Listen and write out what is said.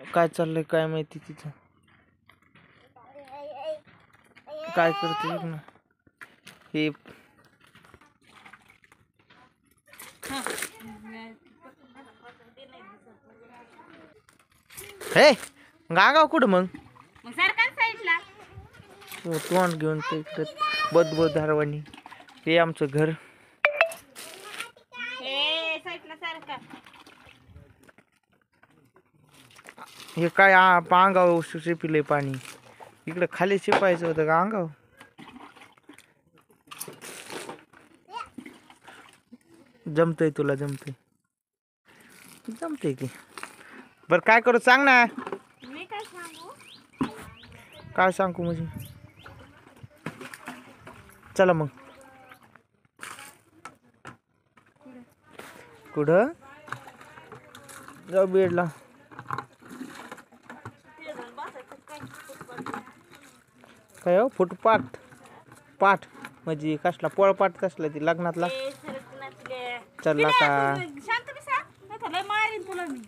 काय चाललंय काय माहिती तिथं. काय करते ना हे. हे गागाव कुठं मग सरकार साईडला तोंड घेऊन ते इकडे बदबद धारवाणी. हे आमचं घर. साईडला सरकार. हे काय अंगाव शिपिले पाणी. इकडे खाली शिपायचं होतं का अंगाव. जमतय तुला जमतय जमतय की. बरं काय करू सांग ना. मी काय सांगू. काय सांगू म्हणजे चला मग. कुठं जाऊ बेडला. काय हो फुटपाथ पाठ म्हणजे कसला पोळपाठ कसला ती लग्नातला. चालला का शांत बसा. मारीन तुला मी.